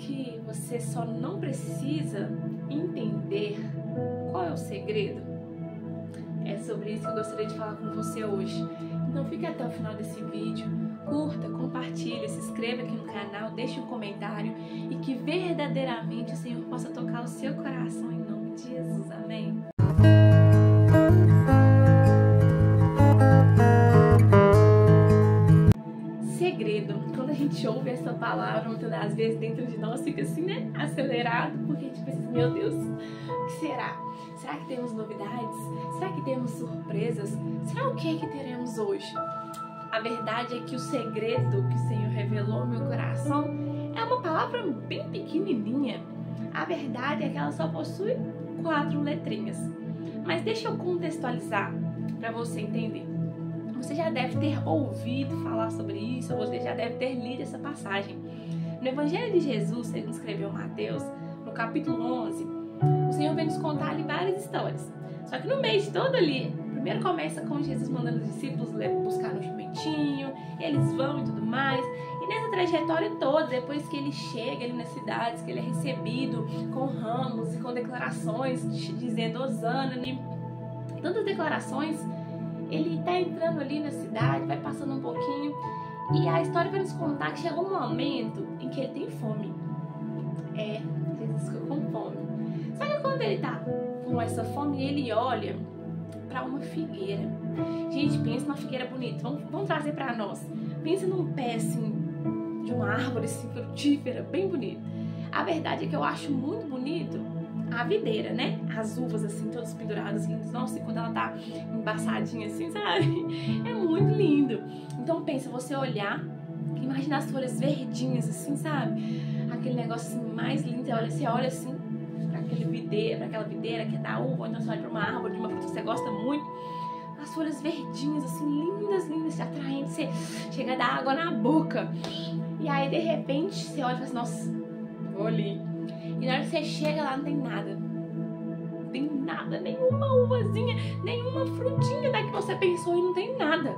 que você só não precisa entender qual é o segredo? É sobre isso que eu gostaria de falar com você hoje. Então fique até o final desse vídeo, curta, compartilhe, se inscreva aqui no canal, deixe um comentário e que verdadeiramente o Senhor possa tocar o seu coração em nome de Jesus. Amém? Segredo. Quando a gente ouve essa palavra, muitas das vezes dentro de nós fica assim, né? Acelerado, porque a gente pensa, meu Deus, o que será? Será que temos novidades? Será que temos surpresas? Será o que teremos hoje? A verdade é que o segredo que o Senhor revelou no meu coração é uma palavra bem pequenininha. A verdade é que ela só possui 4 letrinhas. Mas deixa eu contextualizar para você entender. Você já deve ter ouvido falar sobre isso, ou você já deve ter lido essa passagem. No Evangelho de Jesus, segundo escreveu Mateus, no capítulo 11, o Senhor vem nos contar ali várias histórias. Só que no meio de todo ali, primeiro começa com Jesus mandando os discípulos buscar um jumentinho, eles vão e tudo mais. E nessa trajetória toda, depois que ele chega ali nas cidades, que ele é recebido com ramos e com declarações, dizendo Hosana, e tantas declarações, ele tá entrando ali na cidade, vai passando um pouquinho, e a história vai nos contar que chegou um momento em que ele tem fome. Jesus ficou com fome. Só que quando ele tá com essa fome, ele olha para uma figueira. Gente, pensa numa figueira bonita. Vamos trazer para nós. Pensa num pé assim, de uma árvore assim, frutífera, bem bonita. A verdade é que eu acho muito bonito a videira, né? As uvas assim, todas penduradas, lindas. Nossa, e quando ela tá embaçadinha assim, sabe? É muito lindo. Então pensa, você olhar, imagina as folhas verdinhas assim, sabe? Aquele negócio assim mais lindo. Você olha assim para aquela videira que é da uva, ou então você olha para uma árvore de uma fruta que você gosta muito. As folhas verdinhas assim, lindas, lindas, atraentes, você chega a dar água na boca. E aí de repente você olha e fala assim, nossa, vou ali. E na hora que você chega lá, não tem nada. Não tem nada, nenhuma uvazinha, nenhuma frutinha da que você pensou e não tem nada.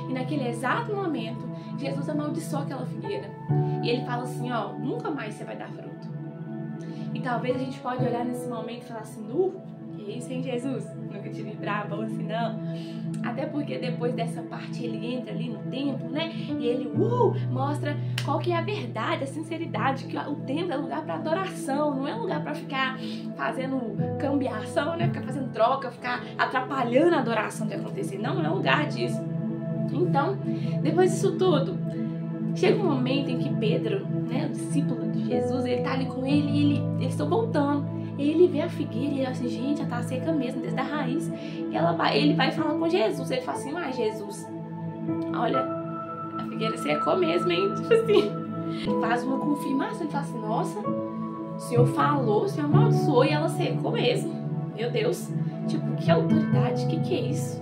E naquele exato momento, Jesus amaldiçoa aquela figueira. E ele fala assim, ó, nunca mais você vai dar fruto. E talvez a gente pode olhar nesse momento e falar assim, que isso, hein, Jesus? Nunca tive brava assim, não. Até porque depois dessa parte ele entra ali no templo, né? E ele mostra qual que é a verdade, a sinceridade, que o templo é lugar para adoração, não é lugar para ficar fazendo cambiação, né? Ficar fazendo troca, ficar atrapalhando a adoração de acontecer. Não é lugar disso. Então, depois disso tudo, chega um momento em que Pedro, né, o discípulo de Jesus, ele tá ali com ele e eles estão voltando. Ele vê a figueira e ele assim, gente, já tá seca mesmo, desde a raiz. E ele vai falar com Jesus. Ele fala assim, Jesus, olha, a figueira secou mesmo, hein? Tipo assim, ele faz uma confirmação. Ele fala assim, nossa, o Senhor falou, o Senhor amaldiçoou e ela secou mesmo. Meu Deus, tipo, que autoridade, que é isso?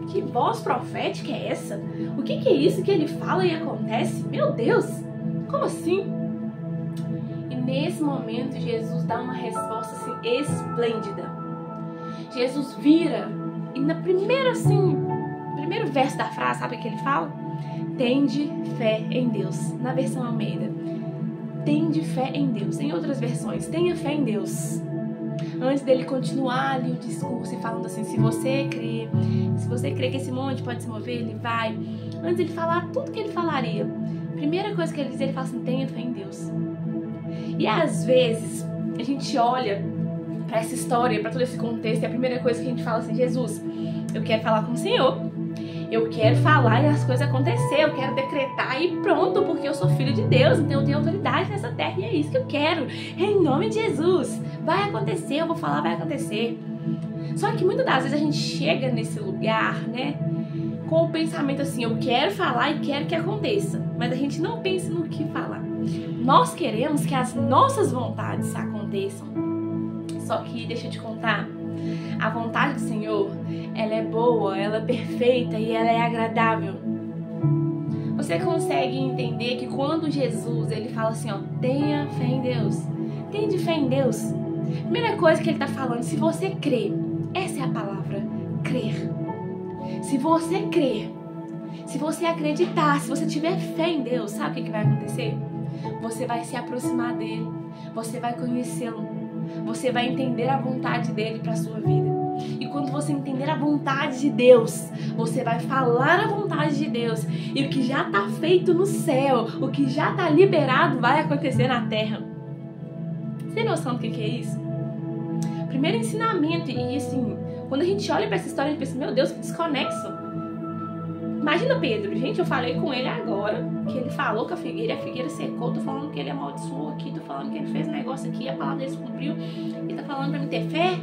Que voz profética é essa? O que é isso que ele fala e acontece? Meu Deus, como assim? Nesse momento, Jesus dá uma resposta assim, esplêndida. Jesus vira e no primeiro verso da frase, sabe o que ele fala? Tende fé em Deus. Na versão Almeida. Tende fé em Deus. Em outras versões, tenha fé em Deus. Antes dele continuar ali o discurso e falando assim, se você crê que esse monte pode se mover, ele vai. Antes dele falar tudo que ele falaria, a primeira coisa que ele diz, ele fala assim, tenha fé em Deus. E às vezes a gente olha para essa história, para todo esse contexto, e a primeira coisa que a gente fala assim, Jesus, eu quero falar com o Senhor, eu quero falar e as coisas acontecer, eu quero decretar e pronto, porque eu sou filho de Deus, então eu tenho autoridade nessa terra e é isso que eu quero, em nome de Jesus, vai acontecer, eu vou falar, vai acontecer. Só que muitas das vezes a gente chega nesse lugar, né, com o pensamento assim, eu quero falar e quero que aconteça, mas a gente não pensa no que falar. Nós queremos que as nossas vontades aconteçam. Só que, deixa eu te contar, a vontade do Senhor, ela é boa, ela é perfeita e ela é agradável. Você consegue entender que quando Jesus, ele fala assim, ó, tenha fé em Deus, tende fé em Deus. Primeira coisa que ele tá falando, se você crê, essa é a palavra, crer. Se você crer, Se você acreditar, se você tiver fé em Deus, sabe o que vai acontecer? Você vai se aproximar dele, você vai conhecê-lo, você vai entender a vontade dele para sua vida. E quando você entender a vontade de Deus, você vai falar a vontade de Deus. E o que já está feito no céu, o que já está liberado, vai acontecer na terra. Você tem noção do que é isso? Primeiro ensinamento, e assim, quando a gente olha para essa história, a gente pensa, meu Deus, que desconexo. Imagina Pedro, gente, eu falei com ele agora, que ele falou com a figueira secou, tô falando que ele amaldiçoou aqui, tô falando que ele fez um negócio aqui, a palavra dele se cumpriu, ele tá falando pra me ter fé?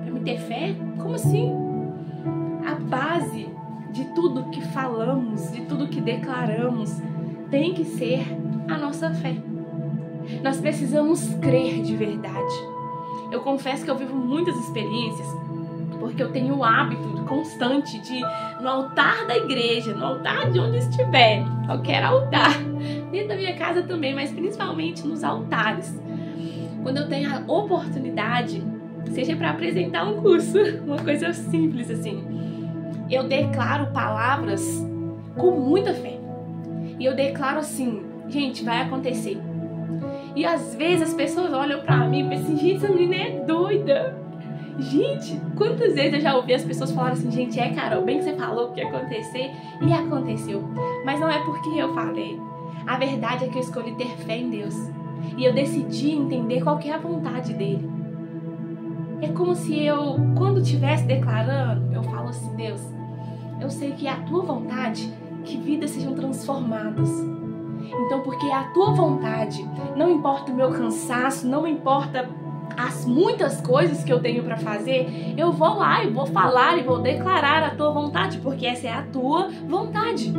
Pra me ter fé? Como assim? A base de tudo que falamos, de tudo que declaramos, tem que ser a nossa fé. Nós precisamos crer de verdade. Eu confesso que eu vivo muitas experiências, porque eu tenho o hábito constante de, no altar da igreja, no altar de onde estiver, qualquer altar, dentro da minha casa também, mas principalmente nos altares, quando eu tenho a oportunidade, seja para apresentar um curso, uma coisa simples assim, eu declaro palavras com muita fé, e eu declaro assim, gente, vai acontecer. E às vezes as pessoas olham pra mim e pensam, gente, essa menina é doida. Gente, quantas vezes eu já ouvi as pessoas falarem assim, gente, Carol, bem que você falou que ia acontecer, e aconteceu. Mas não é porque eu falei. A verdade é que eu escolhi ter fé em Deus. E eu decidi entender qual que é a vontade dele. É como se eu, quando estivesse declarando, eu falo assim, Deus, eu sei que é a tua vontade que vidas sejam transformadas. Então, porque é a tua vontade, não importa o meu cansaço, não importa as muitas coisas que eu tenho para fazer, eu vou lá e vou falar e vou declarar a tua vontade, porque essa é a tua vontade.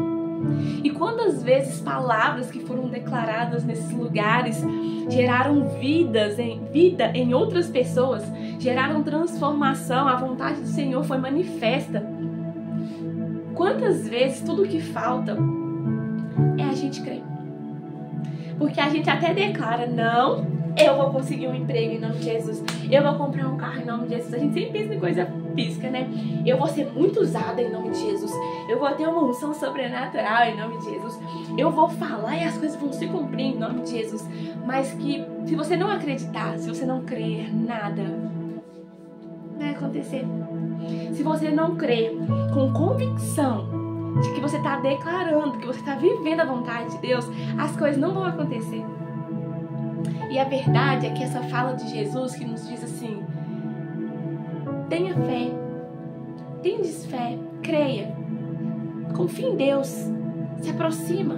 E quantas vezes palavras que foram declaradas nesses lugares geraram vida em outras pessoas, geraram transformação, a vontade do Senhor foi manifesta. Quantas vezes tudo que falta é a gente crer. Porque a gente até declara, não, eu vou conseguir um emprego em nome de Jesus, eu vou comprar um carro em nome de Jesus. A gente sempre pensa em coisa física, né? Eu vou ser muito usada em nome de Jesus, eu vou ter uma unção sobrenatural em nome de Jesus, eu vou falar e as coisas vão se cumprir em nome de Jesus. Mas que se você não acreditar, se você não crer, nada vai acontecer. Se você não crer com convicção de que você está declarando, que você está vivendo a vontade de Deus, as coisas não vão acontecer. E a verdade é que essa fala de Jesus que nos diz assim, tenha fé, tendes fé, creia, confie em Deus, se aproxima.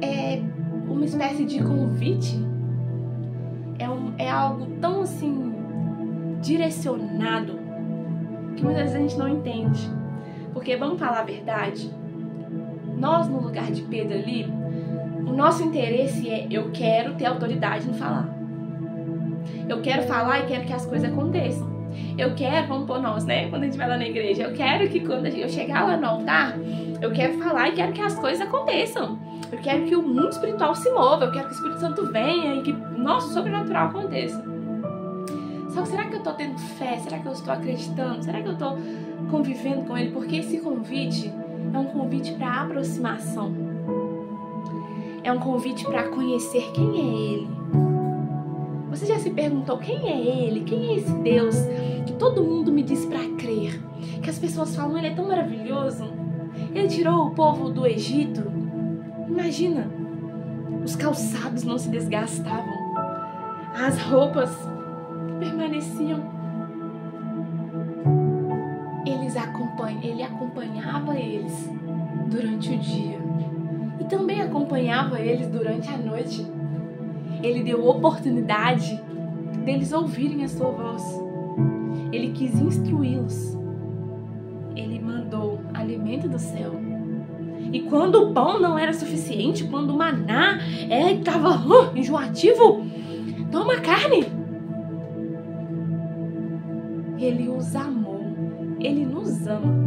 É uma espécie de convite, é algo tão assim, direcionado, que muitas vezes a gente não entende. Porque, vamos falar a verdade, nós no lugar de Pedro ali, o nosso interesse é, eu quero ter autoridade no falar. Eu quero falar e quero que as coisas aconteçam. Eu quero, vamos pôr nós, né, quando a gente vai lá na igreja, eu quero que quando eu chegar lá no altar, eu quero falar e quero que as coisas aconteçam. Eu quero que o mundo espiritual se mova, eu quero que o Espírito Santo venha e que nosso sobrenatural aconteça. Só que será que eu estou tendo fé? Será que eu estou acreditando? Será que eu estou convivendo com Ele? Porque esse convite é um convite para aproximação. É um convite para conhecer quem é Ele. Você já se perguntou quem é Ele? Quem é esse Deus que todo mundo me diz para crer? Que as pessoas falam, Ele é tão maravilhoso. Ele tirou o povo do Egito. Imagina, os calçados não se desgastavam. As roupas permaneciam. Ele acompanhava eles durante o dia e também acompanhava eles durante a noite. Ele deu oportunidade deles ouvirem a sua voz. Ele quis instruí-los. Ele mandou alimento do céu. E quando o pão não era suficiente, quando o maná estava enjoativo, toma carne. Ele os amou. Ele nos ama.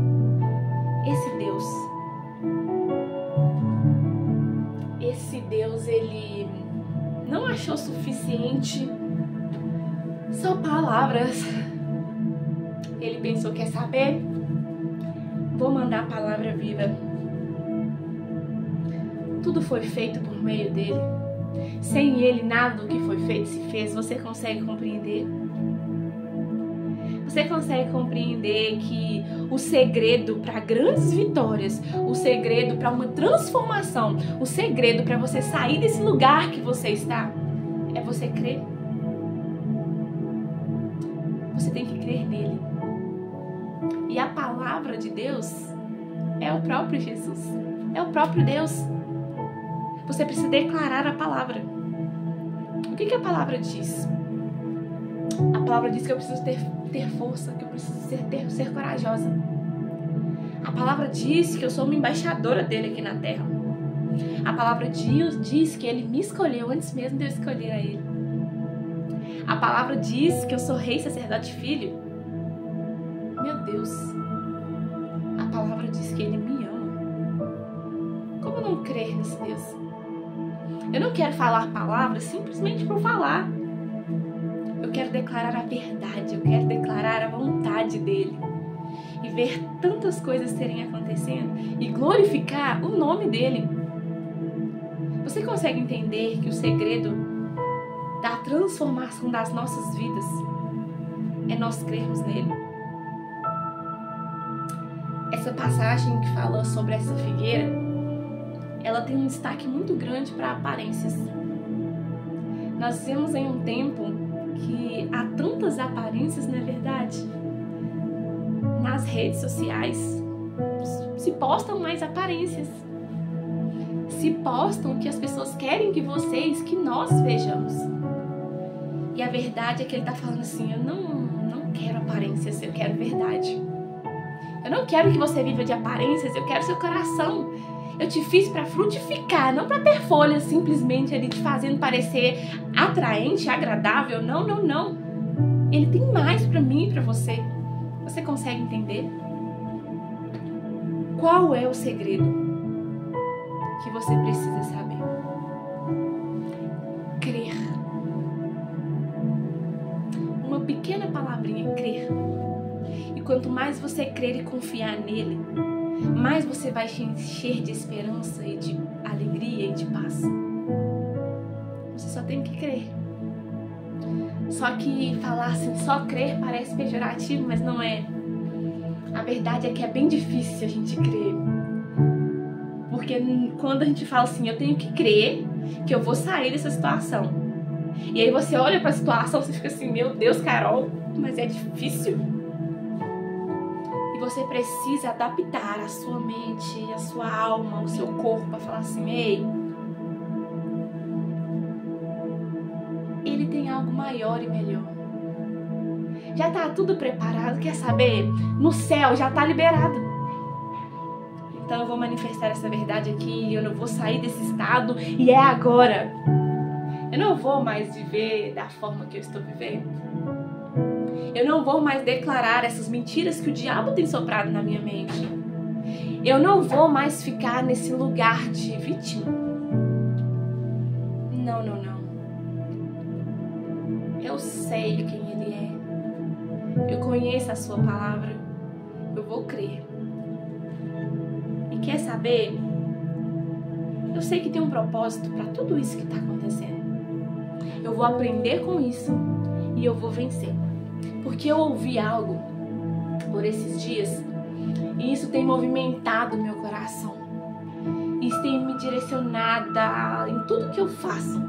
Esse Deus, ele não achou suficiente só palavras. Ele pensou, quer saber? Vou mandar a palavra viva. tudo foi feito por meio dele. Sem ele, nada do que foi feito se fez. Você consegue compreender? Você consegue compreender que o segredo para grandes vitórias, o segredo para uma transformação, o segredo para você sair desse lugar que você está, é você crer? Você tem que crer nele. E a palavra de Deus é o próprio Jesus, é o próprio Deus. Você precisa declarar a palavra. O que a palavra diz? A palavra diz que eu preciso ter força, que eu preciso ser corajosa. A palavra diz que eu sou uma embaixadora dele aqui na terra. A palavra diz que ele me escolheu antes mesmo de eu escolher a ele. A palavra diz que eu sou rei, sacerdote, filho. Meu Deus. A palavra diz que ele me ama. Como não crer nesse Deus? Eu não quero falar palavras simplesmente por falar. Eu quero declarar a verdade, eu quero declarar a vontade dele. E ver tantas coisas serem acontecendo e glorificar o nome dele. Você consegue entender que o segredo da transformação das nossas vidas é nós crermos nele? Essa passagem que fala sobre essa figueira, ela tem um destaque muito grande para aparências. Nós vivemos em um tempo que há tantas aparências, não é verdade? Nas redes sociais se postam mais aparências. Se postam o que as pessoas querem que nós vejamos. E a verdade é que ele está falando assim, eu não quero aparências, eu quero verdade. Eu não quero que você viva de aparências, eu quero seu coração. Eu te fiz para frutificar, não para ter folhas simplesmente ali te fazendo parecer atraente, agradável. Não, não, não. Ele tem mais para mim e para você. Você consegue entender? Qual é o segredo que você precisa saber? Crer. Uma pequena palavrinha, crer. E quanto mais você crer e confiar nele, mais você vai se encher de esperança e de alegria e de paz. Você só tem que crer. Só que falar assim, só crer parece pejorativo, mas não é. A verdade é que é bem difícil a gente crer. Porque quando a gente fala assim, eu tenho que crer que eu vou sair dessa situação. E aí você olha pra situação, você fica assim, meu Deus, Carol, mas é difícil. Você precisa adaptar a sua mente, a sua alma, o seu corpo para falar assim, ei, ele tem algo maior e melhor. Já tá tudo preparado, quer saber? No céu já tá liberado. Então eu vou manifestar essa verdade aqui, eu não vou sair desse estado e é agora. Eu não vou mais viver da forma que eu estou vivendo. Eu não vou mais declarar essas mentiras que o diabo tem soprado na minha mente. Eu não vou mais ficar nesse lugar de vítima. Não, não, não. Eu sei quem ele é. Eu conheço a sua palavra. Eu vou crer. E quer saber? Eu sei que tem um propósito para tudo isso que está acontecendo. Eu vou aprender com isso e eu vou vencer. Porque eu ouvi algo por esses dias e isso tem movimentado meu coração. Isso tem me direcionado em tudo que eu faço.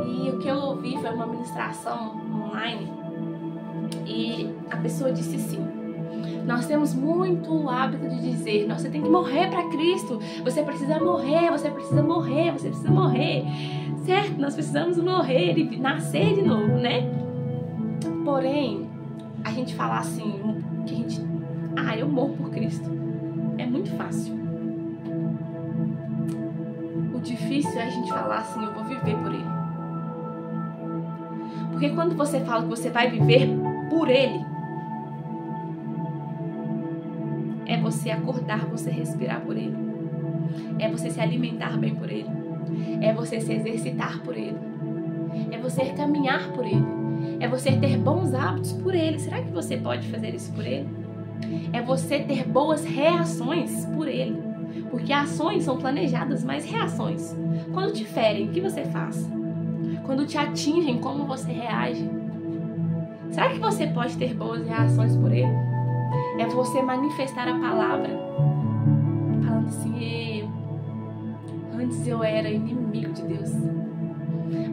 E o que eu ouvi foi uma ministração online e a pessoa disse assim, nós temos muito o hábito de dizer, você tem que morrer para Cristo, você precisa morrer, você precisa morrer, você precisa morrer. Certo, nós precisamos morrer e nascer de novo, né? Porém, a gente falar assim, que a gente, eu morro por Cristo, é muito fácil. O difícil é a gente falar assim, eu vou viver por Ele. Porque quando você fala que você vai viver por Ele, é você acordar, você respirar por Ele. É você se alimentar bem por Ele. É você se exercitar por Ele. É você caminhar por Ele. É você ter bons hábitos por Ele. Será que você pode fazer isso por Ele? É você ter boas reações por Ele. Porque ações são planejadas, mas reações. Quando te ferem, o que você faz? Quando te atingem, como você reage? Será que você pode ter boas reações por ele? É você manifestar a palavra, falando assim: antes eu era inimigo de Deus,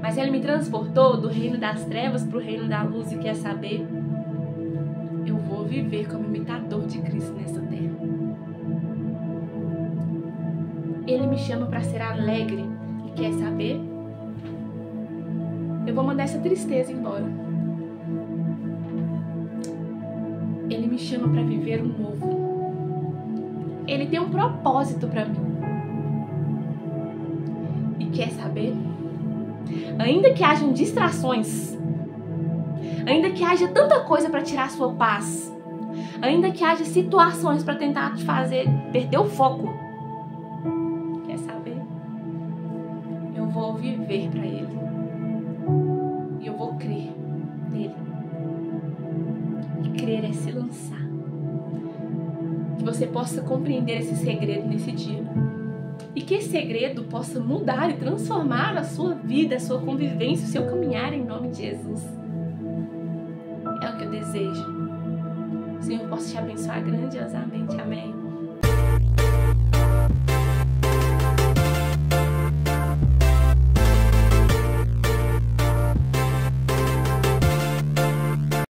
mas ele me transportou do reino das trevas para o reino da luz. E quer saber? Eu vou viver como imitador de Cristo nessa terra. Ele me chama para ser alegre. E quer saber? Eu vou mandar essa tristeza embora. Ele me chama para viver o novo. Ele tem um propósito para mim. E quer saber? Ainda que hajam distrações, ainda que haja tanta coisa para tirar a sua paz, ainda que haja situações para tentar te fazer perder o foco, quer saber? Eu vou viver para Ele. E eu vou crer nele. E crer é se lançar. Que você possa compreender esse segredo nesse dia. E que esse segredo possa mudar e transformar a sua vida, a sua convivência, o seu caminhar em nome de Jesus. É o que eu desejo. O Senhor possa te abençoar grandiosamente. Amém.